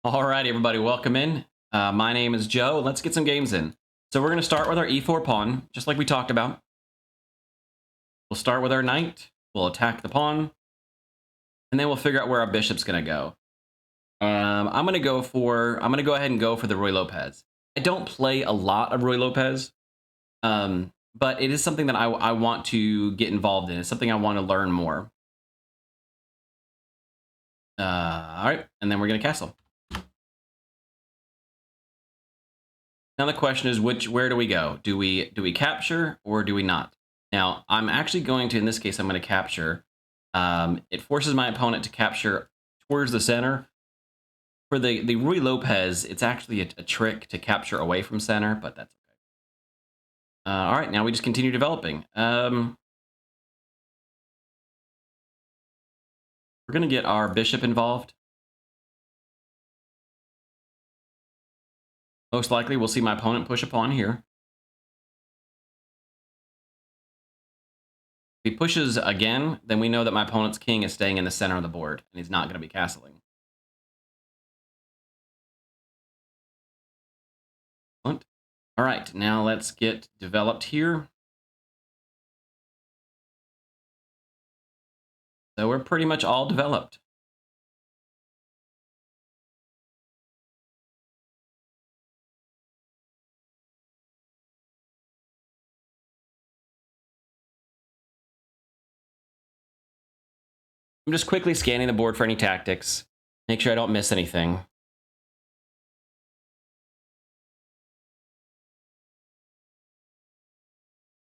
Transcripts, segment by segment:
Alright, everybody, welcome in. My name is Joe. Let's get some games in. So we're going to start with our e4 pawn, just like we talked about. We'll start with our knight. We'll attack the pawn. And then we'll figure out where our bishop's going to go. I'm going to go ahead and go for the Ruy Lopez. I don't play a lot of Ruy Lopez, but it is something that I want to get involved in. It's something I want to learn more. Alright, and then we're going to castle. Now the question is, where do we go? Do we capture or do we not? Now I'm actually going to, in this case, I'm going to capture. It forces my opponent to capture towards the center. For the Ruy Lopez, it's actually a trick to capture away from center, but that's okay. All right, now we just continue developing. We're going to get our bishop involved. Most likely, we'll see my opponent push a pawn here. If he pushes again, then we know that my opponent's king is staying in the center of the board, and he's not going to be castling. Excellent. All right, now let's get developed here. So we're pretty much all developed. I'm just quickly scanning the board for any tactics. Make sure I don't miss anything.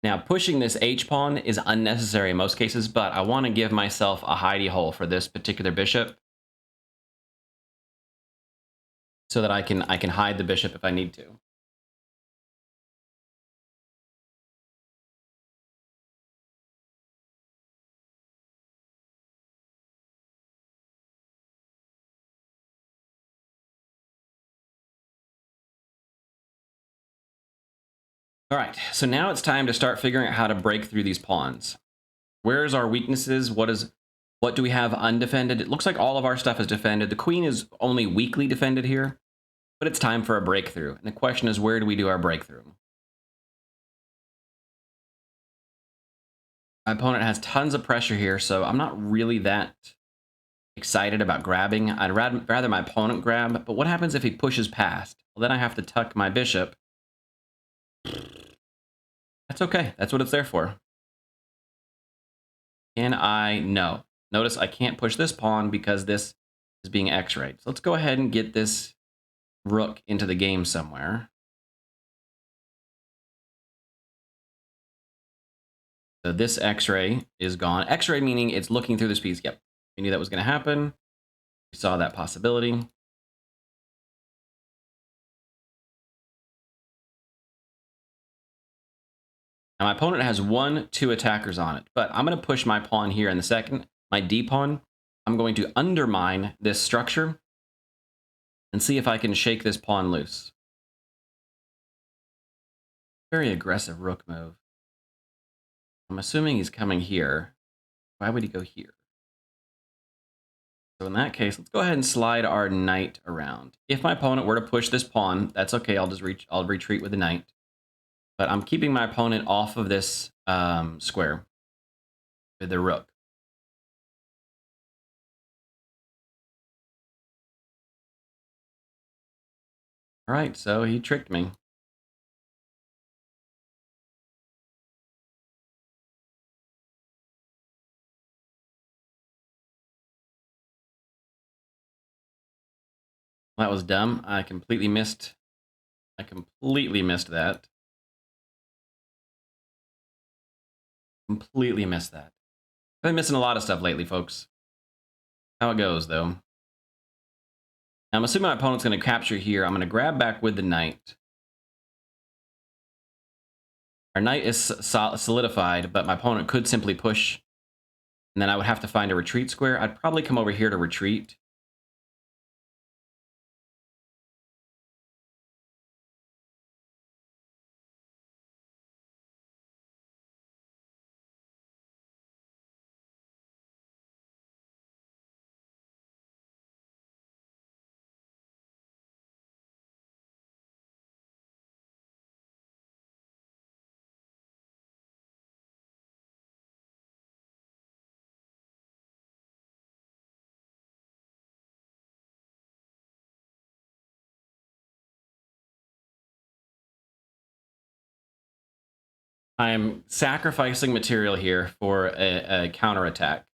Now, pushing this H-pawn is unnecessary in most cases, but I want to give myself a hidey hole for this particular bishop so that I can hide the bishop if I need to. All right, so now it's time to start figuring out how to break through these pawns. Where's our weaknesses? What do we have undefended? It looks like all of our stuff is defended. The queen is only weakly defended here, but it's time for a breakthrough. And the question is, where do we do our breakthrough? My opponent has tons of pressure here, so I'm not really that excited about grabbing. I'd rather my opponent grab, but what happens if he pushes past? Well, then I have to tuck my bishop. That's okay. That's what it's there for. Can I? No. Notice I can't push this pawn because this is being x-rayed. So let's go ahead and get this rook into the game somewhere. So this x-ray is gone. X-ray meaning it's looking through this piece. Yep. We knew that was going to happen. We saw that possibility. Now my opponent has 2 attackers on it, but I'm going to push my pawn here in the second. My D pawn. I'm going to undermine this structure and see if I can shake this pawn loose. Very aggressive rook move. I'm assuming he's coming here. Why would he go here? So in that case, let's go ahead and slide our knight around. If my opponent were to push this pawn, that's okay. I'll retreat with the knight. But I'm keeping my opponent off of this square with the rook. All right, so he tricked me. That was dumb. I completely missed that. Completely missed that. I've been missing a lot of stuff lately, folks. How it goes, though. Now, I'm assuming my opponent's going to capture here. I'm going to grab back with the knight. Our knight is solidified, but my opponent could simply push, and then I would have to find a retreat square. I'd probably come over here to retreat. I am sacrificing material here for a counterattack.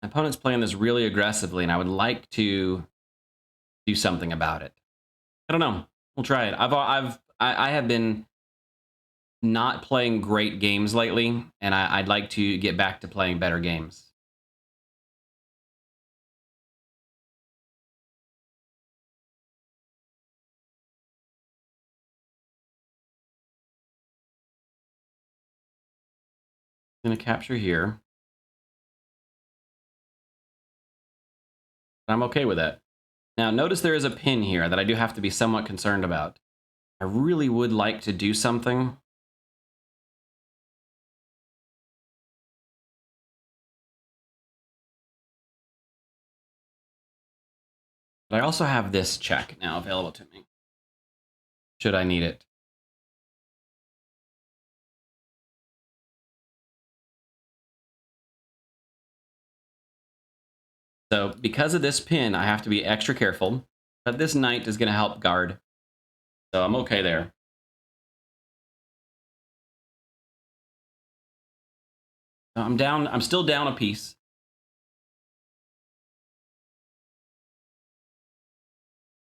My opponent's playing this really aggressively, and I would like to do something about it. I don't know. We'll try it. I have been not playing great games lately, and I'd like to get back to playing better games. I'm gonna capture here. I'm okay with that. Now, notice there is a pin here that I do have to be somewhat concerned about. I really would like to do something. But I also have this check now available to me, should I need it. So because of this pin, I have to be extra careful. But this knight is going to help guard. So I'm okay there. I'm still down a piece.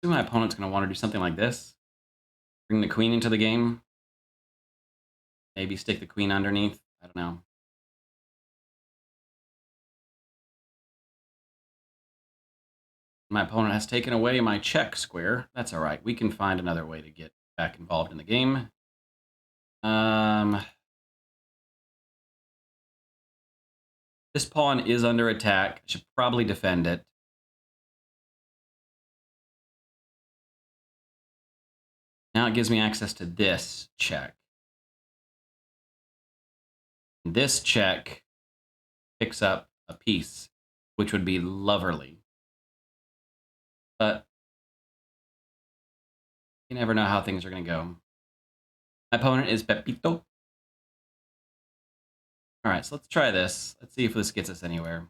I think my opponent's going to want to do something like this. Bring the queen into the game. Maybe stick the queen underneath. I don't know. My opponent has taken away my check square. That's all right. We can find another way to get back involved in the game. This pawn is under attack. I should probably defend it. Now it gives me access to this check. This check picks up a piece, which would be loverly. But you never know how things are going to go. My opponent is Pepito. All right, so let's try this. Let's see if this gets us anywhere.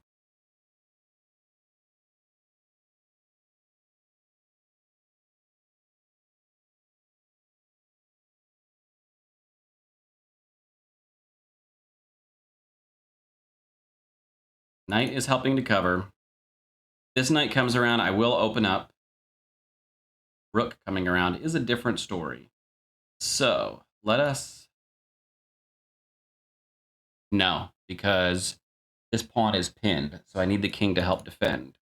Knight is helping to cover. This knight comes around, I will open up. Rook coming around is a different story. So let us... No, because this pawn is pinned, so I need the king to help defend.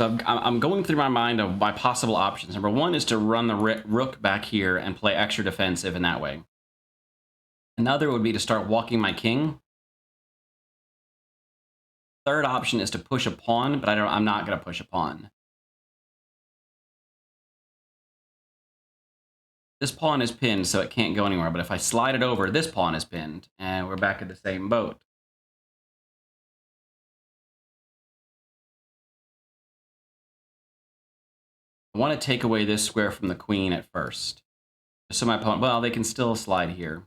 So I'm going through my mind of my possible options. Number one is to run the rook back here and play extra defensive in that way. Another would be to start walking my king. Third option is to push a pawn, but I'm not going to push a pawn. This pawn is pinned, so it can't go anywhere. But if I slide it over, this pawn is pinned, and we're back at the same boat. I want to take away this square from the queen at first. So my opponent, well, they can still slide here.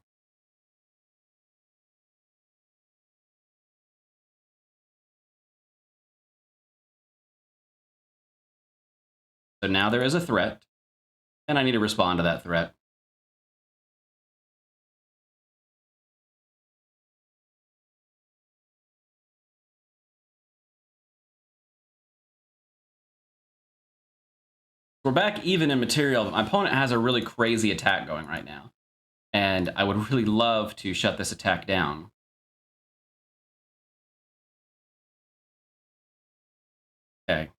So now there is a threat, and I need to respond to that threat. We're back even in material. My opponent has a really crazy attack going right now, and I would really love to shut this attack down. Okay.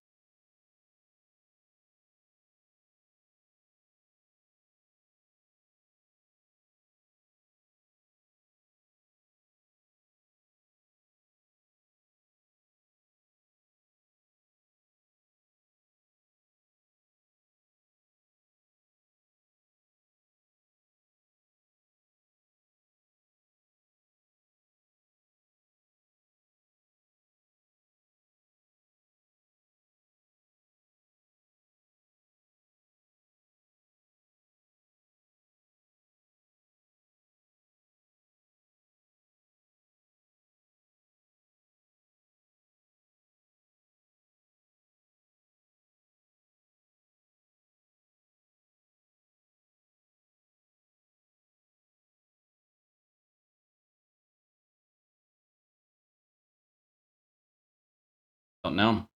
Don't know.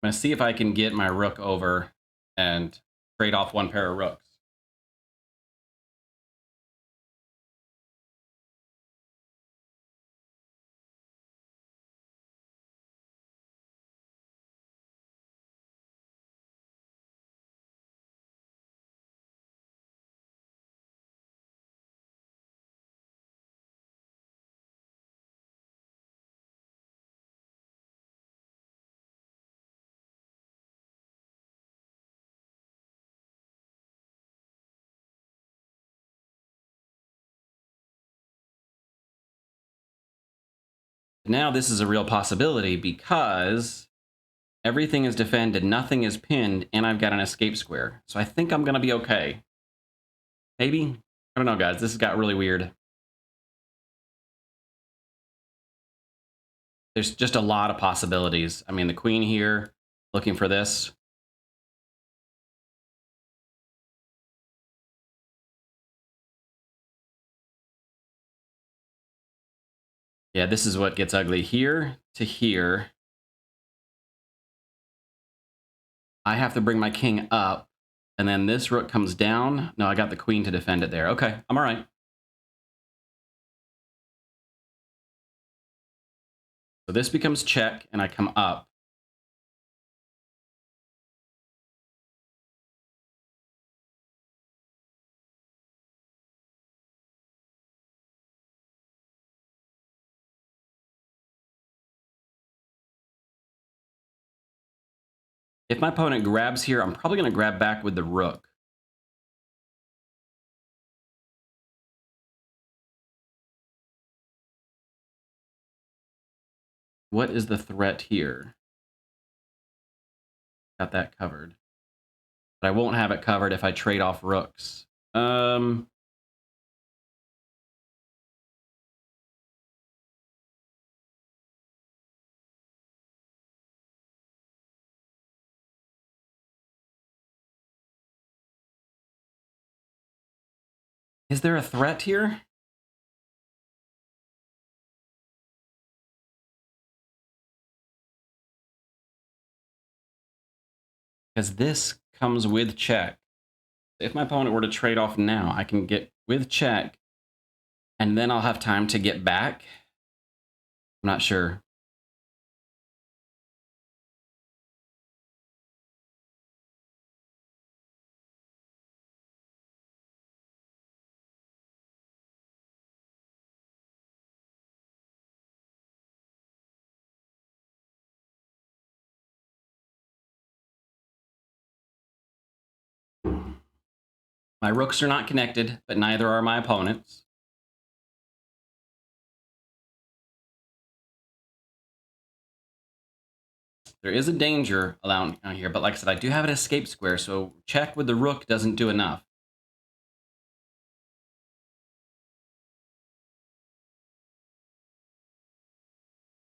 I'm going to see if I can get my rook over and trade off one pair of rooks. Now this is a real possibility because everything is defended, nothing is pinned, and I've got an escape square. So I think I'm going to be okay. Maybe? I don't know, guys. This has got really weird. There's just a lot of possibilities. I mean, the queen here, looking for this. Yeah, this is what gets ugly. Here to here. I have to bring my king up, and then this rook comes down. No, I got the queen to defend it there. Okay, I'm all right. So this becomes check, and I come up. If my opponent grabs here, I'm probably going to grab back with the rook. What is the threat here? Got that covered. But I won't have it covered if I trade off rooks. Is there a threat here? Because this comes with check. If my opponent were to trade off now, I can get with check, and then I'll have time to get back. I'm not sure. My rooks are not connected, but neither are my opponents. There is a danger allowing here, but like I said, I do have an escape square, so check with the rook doesn't do enough.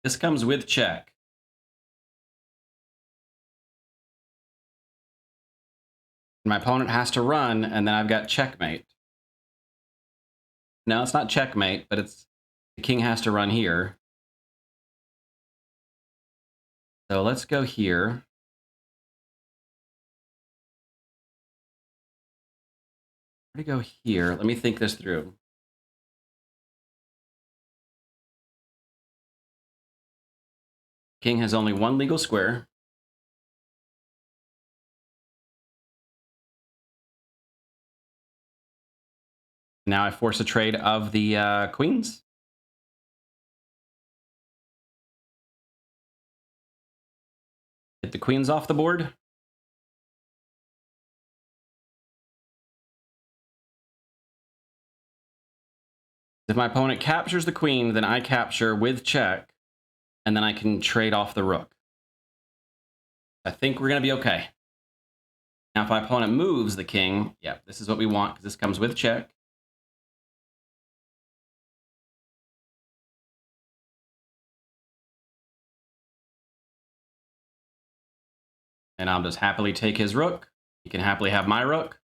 This comes with check. My opponent has to run, and then I've got checkmate. No, it's not checkmate, but it's the king has to run here. So let's go here. Where to go here? Let me think this through. King has only one legal square. Now I force a trade of the queens. Get the queens off the board. If my opponent captures the queen, then I capture with check, and then I can trade off the rook. I think we're going to be okay. Now, if my opponent moves the king, yeah, this is what we want because this comes with check. And I'll just happily take his rook. He can happily have my rook.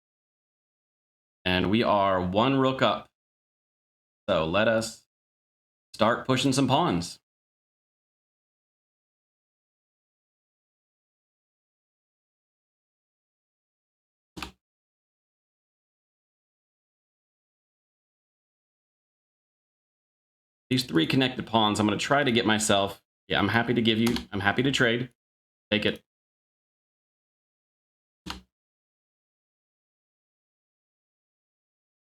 And we are one rook up. So let us start pushing some pawns. These 3 connected pawns, I'm going to try to get myself. Yeah, I'm happy to give you. I'm happy to trade. Take it.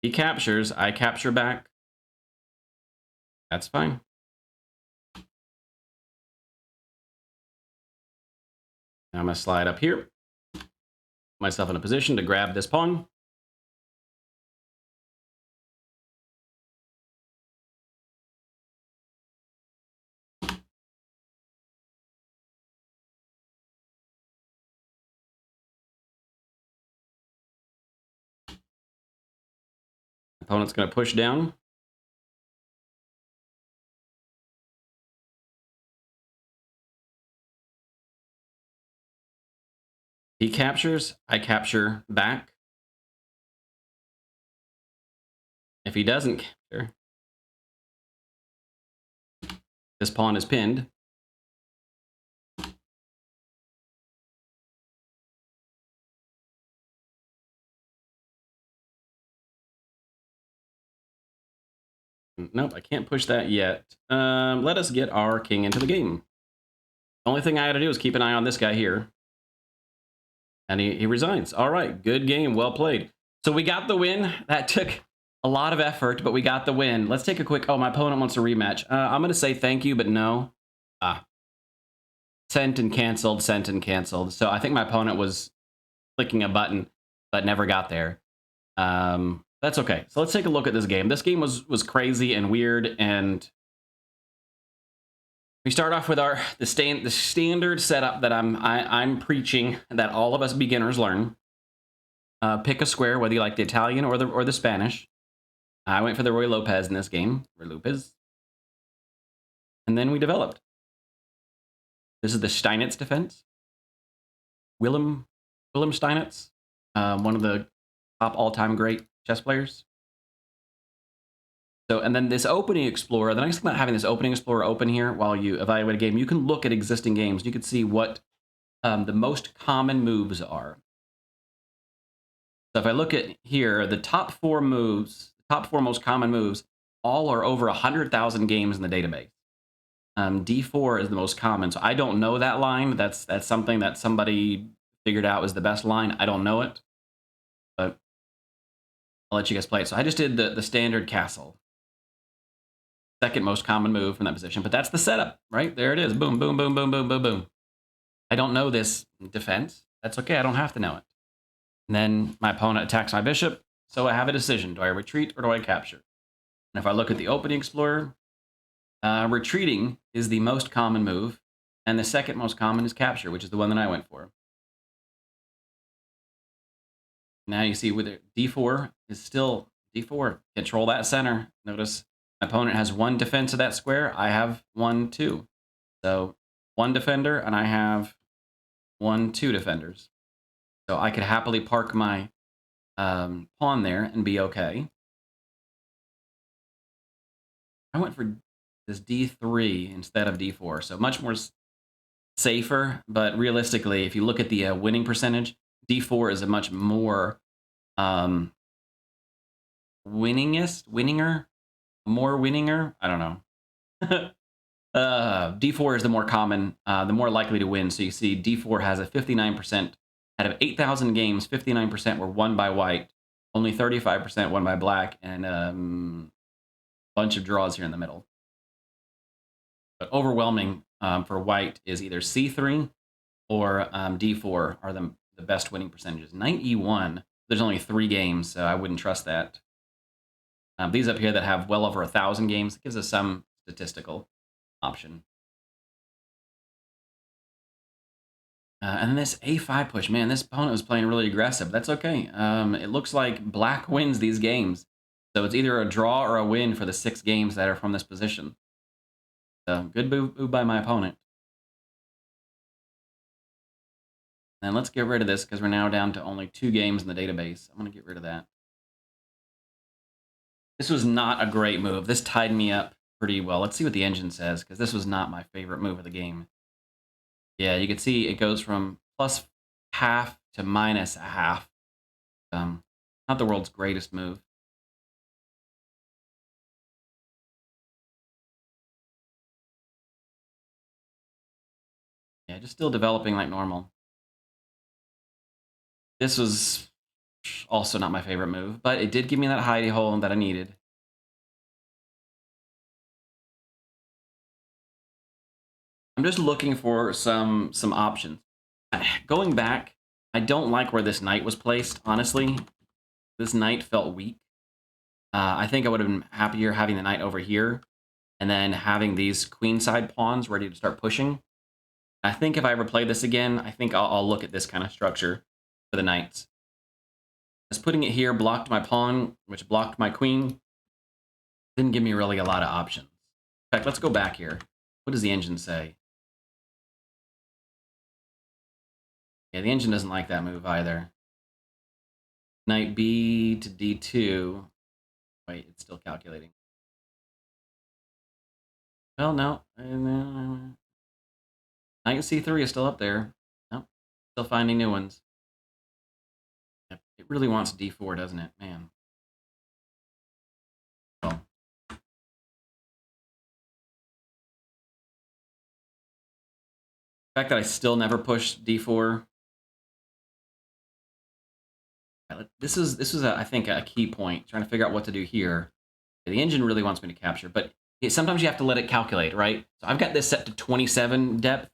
He captures. I capture back. That's fine. Now I'm going to slide up here. Put myself in a position to grab this pawn. Opponent's going to push down. He captures. I capture back. If he doesn't capture, this pawn is pinned. Nope, I can't push that yet. Let us get our king into the game. The only thing I had to do is keep an eye on this guy here. And he resigns. All right, good game, well played. So we got the win. That took a lot of effort, but we got the win. Let's take a quick... Oh, my opponent wants a rematch. I'm going to say thank you, but no. Sent and canceled, sent and canceled. So I think my opponent was clicking a button, but never got there. That's okay. So let's take a look at this game. This game was crazy and weird, and we start off with the standard setup that I'm preaching that all of us beginners learn. Pick a square, whether you like the Italian or the Spanish. I went for the Ruy Lopez in this game, Ruy Lopez, and then we developed. This is the Steinitz defense. Willem Steinitz, one of the top all-time great chess players. So, and then this opening explorer, the nice thing about having this opening explorer open here while you evaluate a game, you can look at existing games. You can see what the most common moves are. So if I look at here, the top 4 moves, the top 4 most common moves, all are over 100,000 games in the database. D4 is the most common. So I don't know that line. That's something that somebody figured out was the best line. I don't know it, but I'll let you guys play it. So I just did the standard castle. Second most common move from that position, but that's the setup, right? There it is. Boom, boom, boom, boom, boom, boom, boom. I don't know this defense. That's okay. I don't have to know it. And then my opponent attacks my bishop. So I have a decision. Do I retreat or do I capture? And if I look at the opening explorer, retreating is the most common move. And the second most common is capture, which is the one that I went for. Now you see with it, D4 is still D4. Control that center. Notice my opponent has 1 defense of that square. I have 1, 2. So 1 defender, and I have 1, 2 defenders. So I could happily park my pawn there and be okay. I went for this D3 instead of D4, so much more safer. But realistically, if you look at the winning percentage, D4 is a much more winninger. I don't know. D4 is the more common, the more likely to win. So you see D4 has a 59%. Out of 8,000 games, 59% were won by white, only 35% won by black, and a bunch of draws here in the middle. But overwhelming for white is either C3 or D4 are the best winning percentages. Knight E1, there's only 3 games, so I wouldn't trust that. These up here that have well over 1,000 games, it gives us some statistical option. And then this a5 push, man, this opponent was playing really aggressive. That's okay. It looks like black wins these games. So it's either a draw or a win for the 6 games that are from this position. So good move by my opponent. And let's get rid of this because we're now down to only 2 games in the database. I'm going to get rid of that. This was not a great move. This tied me up pretty well. Let's see what the engine says, because this was not my favorite move of the game. Yeah, you can see it goes from plus half to minus a half. Not the world's greatest move. Yeah, just still developing like normal. This was also not my favorite move, but it did give me that hidey hole that I needed. I'm just looking for some options. Going back, I don't like where this knight was placed, honestly. This knight felt weak. I think I would have been happier having the knight over here and then having these queenside pawns ready to start pushing. I think if I ever play this again, I think I'll look at this kind of structure for the knights. Just putting it here blocked my pawn, which blocked my queen. Didn't give me really a lot of options. In fact, let's go back here. What does the engine say? Yeah, the engine doesn't like that move either. Knight B to D2. Wait, it's still calculating. Well, no. Knight C3 is still up there. Nope. Still finding new ones. Yep. It really wants D4, doesn't it? Man. Oh. The fact that I still never pushed D4. This is I think a key point. Trying to figure out what to do here. The engine really wants me to capture, but sometimes you have to let it calculate, right? So I've got this set to 27 depth.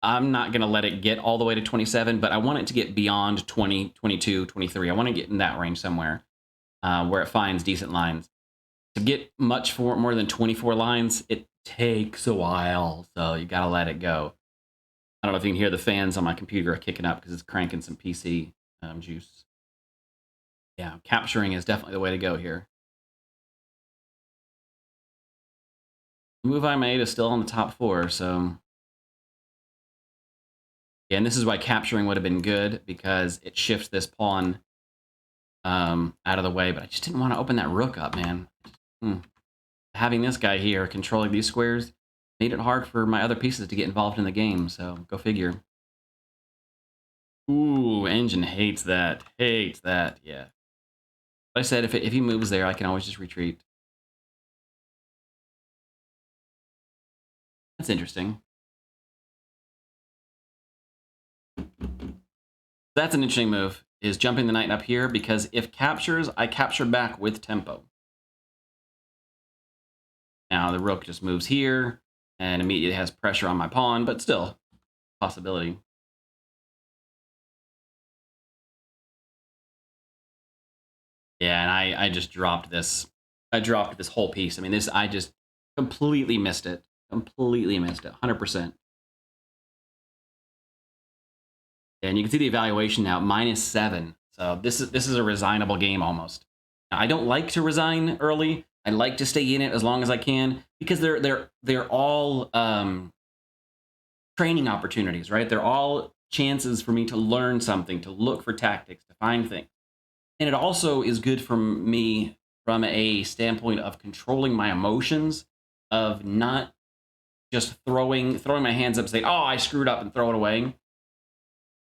I'm not going to let it get all the way to 27, but I want it to get beyond 20, 22, 23. I want to get in that range somewhere where it finds decent lines. To get much more than 24 lines, it takes a while, so you got to let it go. I don't know if you can hear the fans on my computer kicking up because it's cranking some PC juice. Yeah, capturing is definitely the way to go here. The move I made is still on the top 4, so... Yeah, and this is why capturing would have been good, because it shifts this pawn out of the way, but I just didn't want to open that rook up, man. Having this guy here controlling these squares made it hard for my other pieces to get involved in the game, so go figure. Ooh, engine hates that. Hates that, yeah. Like I said, if he moves there, I can always just retreat. That's interesting. That's an interesting move, is jumping the knight up here, because if captures, I capture back with tempo. Now the rook just moves here, and immediately has pressure on my pawn, but still, possibility. Yeah, and I just dropped this. I dropped this whole piece. I mean, I just completely missed it. Completely missed it, 100%. And you can see the evaluation now, -7. So this is a resignable game almost. Now, I don't like to resign early. I like to stay in it as long as I can, because they're all training opportunities, right? They're all chances for me to learn something, to look for tactics, to find things. And it also is good for me from a standpoint of controlling my emotions, of not just throwing my hands up, saying, "Oh, I screwed up," and throw it away.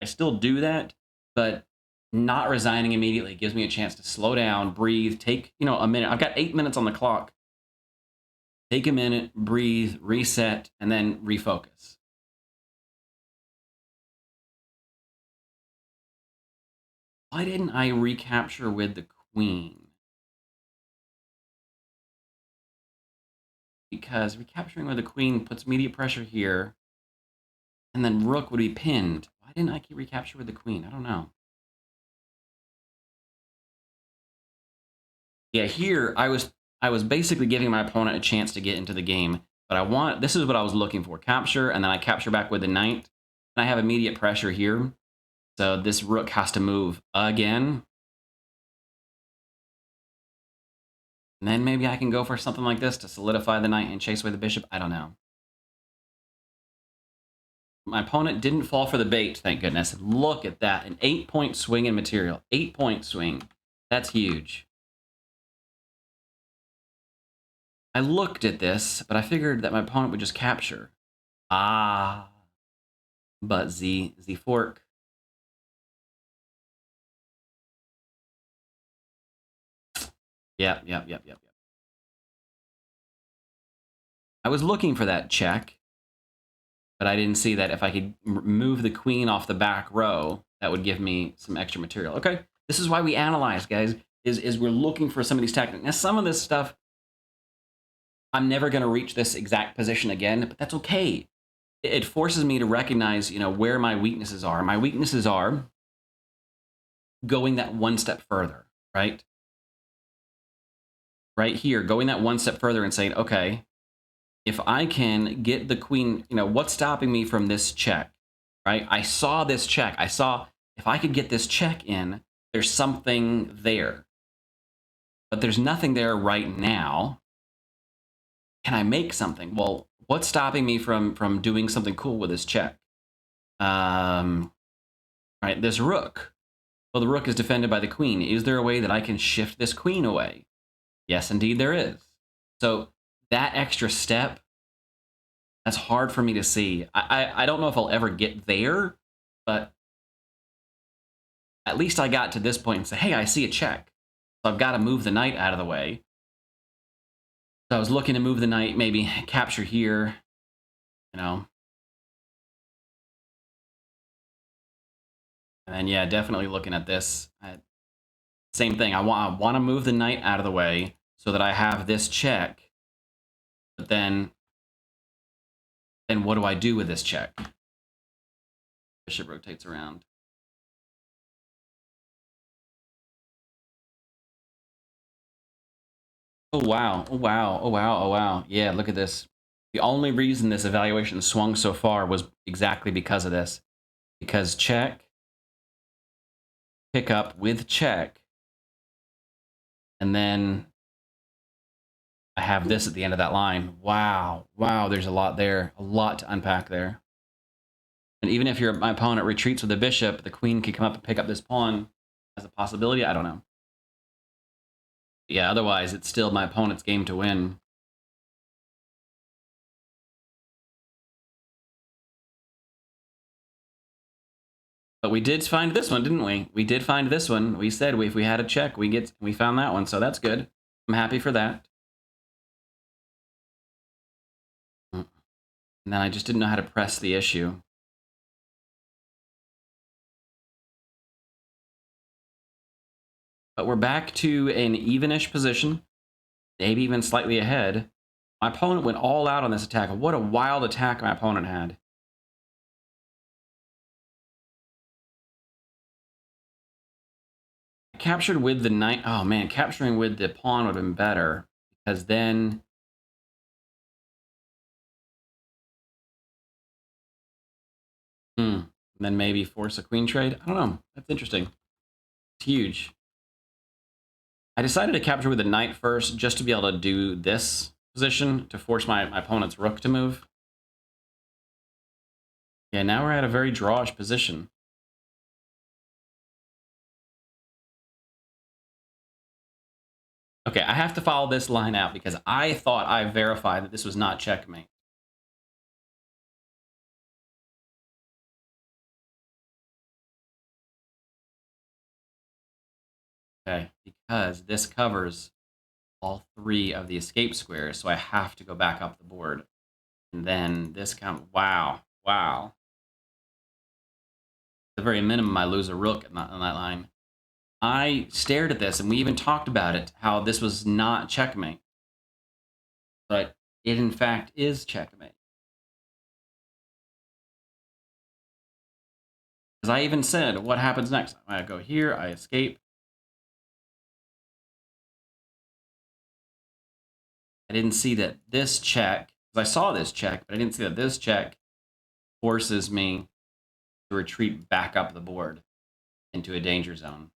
I still do that, but not resigning immediately gives me a chance to slow down, breathe, take, a minute. I've got 8 minutes on the clock. Take a minute, breathe, reset, and then refocus. Why didn't I recapture with the queen? Because recapturing with the queen puts immediate pressure here, and then rook would be pinned. Why didn't I keep recapture with the queen? I don't know. Yeah, here I was basically giving my opponent a chance to get into the game, but this is what I was looking for. Capture, and then I capture back with the knight. And I have immediate pressure here. So this rook has to move again. And then maybe I can go for something like this to solidify the knight and chase away the bishop. I don't know. My opponent didn't fall for the bait, thank goodness. Look at that. An 8-point swing in material. 8-point swing. That's huge. I looked at this, but I figured that my opponent would just capture. Ah. But Z fork. Yep. I was looking for that check, but I didn't see that if I could move the queen off the back row, that would give me some extra material. Okay, this is why we analyze, guys, is we're looking for some of these tactics. Now, some of this stuff, I'm never going to reach this exact position again, but that's okay. It forces me to recognize, where my weaknesses are. My weaknesses are going that one step further, right? Right here, going that one step further and saying, okay, if I can get the queen, what's stopping me from this check, right? I saw this check. I saw if I could get this check in, there's something there. But there's nothing there right now. Can I make something? Well, what's stopping me from doing something cool with this check? Right, this rook. Well, the rook is defended by the queen. Is there a way that I can shift this queen away? Yes, indeed there is. So that extra step, that's hard for me to see. I don't know if I'll ever get there, but at least I got to this point and say, hey, I see a check. So I've got to move the knight out of the way. So I was looking to move the knight, maybe capture here, And then, yeah, definitely looking at this. Same thing. I want to move the knight out of the way so that I have this check. But then what do I do with this check? Bishop rotates around. Oh, wow. Oh, wow. Oh, wow. Oh, wow. Yeah, look at this. The only reason this evaluation swung so far was exactly because of this. Because check, pick up with check, and then I have this at the end of that line. Wow. Wow, there's a lot there. A lot to unpack there. And even if my opponent retreats with the bishop, the queen could come up and pick up this pawn as a possibility. I don't know. Yeah, otherwise, it's still my opponent's game to win. But we did find this one, didn't we? We did find this one. We said if we had a check, we found that one, so that's good. I'm happy for that. And then I just didn't know how to press the issue. But we're back to an evenish position, maybe even slightly ahead. My opponent went all out on this attack. What a wild attack my opponent had. Captured with the knight. Oh man, capturing with the pawn would have been better because then then maybe force a queen trade. I don't know. That's interesting. It's huge. I decided to capture with the knight first just to be able to do this position to force my opponent's rook to move. Yeah, now we're at a very drawish position. Okay, I have to follow this line out because I thought I verified that this was not checkmate. Okay, because this covers all three of the escape squares, so I have to go back up the board. And then this wow. At the very minimum, I lose a rook on that line. I stared at this, and we even talked about it, how this was not checkmate. But it, in fact, is checkmate. As I even said, what happens next? I go here, I escape. I didn't see that this check, because I saw this check, but I didn't see that this check forces me to retreat back up the board into a danger zone.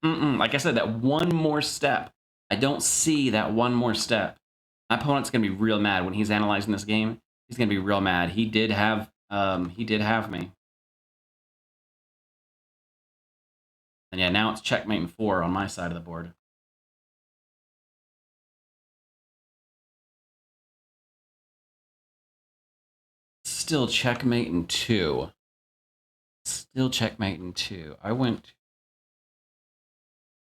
Like I said, that one more step. I don't see that one more step. My opponent's gonna be real mad when he's analyzing this game. He's gonna be real mad. He did have me. And yeah, now it's checkmate in 4 on my side of the board. Still checkmate in 2. Still checkmate in 2. I went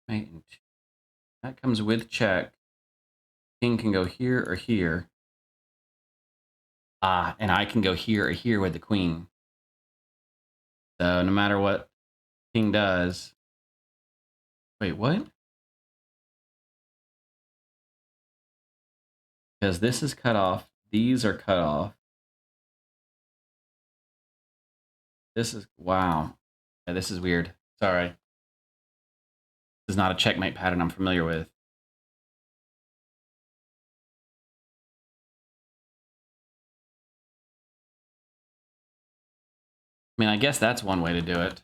mate in 2. That comes with check. King can go here or here. And I can go here or here with the queen. So no matter what king does. Wait, what? Because this is cut off. These are cut off. This is, wow. Yeah, this is weird. Sorry. This is not a checkmate pattern I'm familiar with. I mean, I guess that's one way to do it.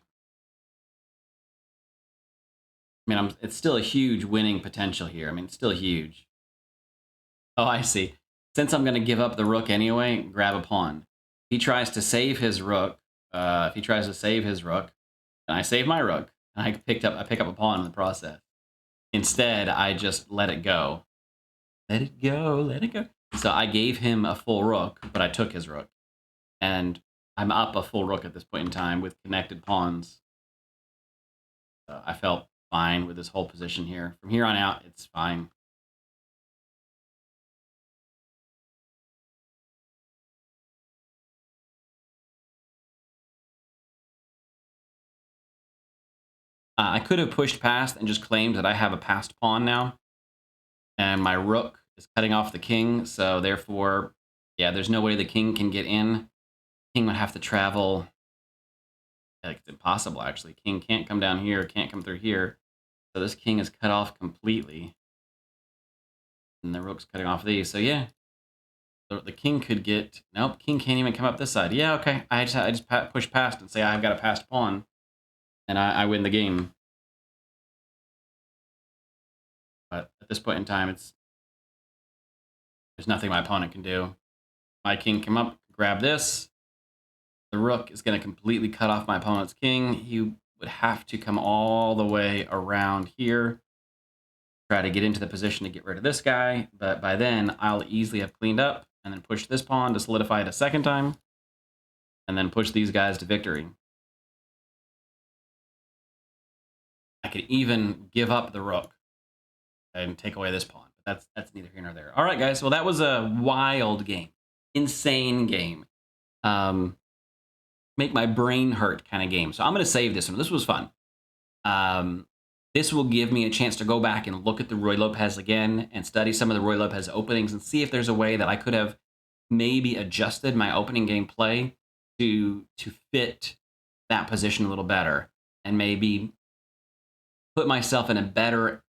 I mean, it's still a huge winning potential here. I mean, it's still huge. Oh, I see. Since I'm going to give up the rook anyway, grab a pawn. He tries to save his rook. If he tries to save his rook, then I save my rook. And I pick up a pawn in the process. Instead, I just let it go. Let it go, let it go. So I gave him a full rook, but I took his rook. And I'm up a full rook at this point in time with connected pawns. So I felt fine with this whole position here. From here on out, it's fine. I could have pushed past and just claimed that I have a passed pawn now. And my rook is cutting off the king. So therefore, yeah, there's no way the king can get in. King would have to travel. Like, it's impossible, actually. King can't come down here, can't come through here. So this king is cut off completely. And the rook's cutting off these. So yeah, the king could get... Nope, king can't even come up this side. Yeah, okay. I just push past and say I've got a passed pawn. And I win the game. But at this point in time, there's nothing my opponent can do. My king come up, grab this. The rook is going to completely cut off my opponent's king. He would have to come all the way around here. Try to get into the position to get rid of this guy. But by then, I'll easily have cleaned up and then push this pawn to solidify it a second time. And then push these guys to victory. I could even give up the rook and take away this pawn. But that's neither here nor there. All right, guys. Well, that was a wild game. Insane game. Make my brain hurt kind of game. So I'm going to save this one. This was fun. This will give me a chance to go back and look at the Ruy Lopez again and study some of the Ruy Lopez openings and see if there's a way that I could have maybe adjusted my opening game play to fit that position a little better and maybe put myself in a better,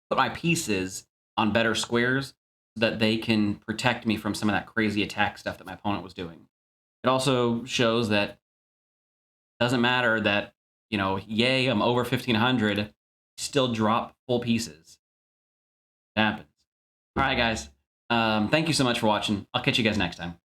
put my pieces on better squares so that they can protect me from some of that crazy attack stuff that my opponent was doing. It also shows that it doesn't matter that, you know, yay, I'm over 1,500, still drop full pieces. It happens. All right, guys. Thank you so much for watching. I'll catch you guys next time.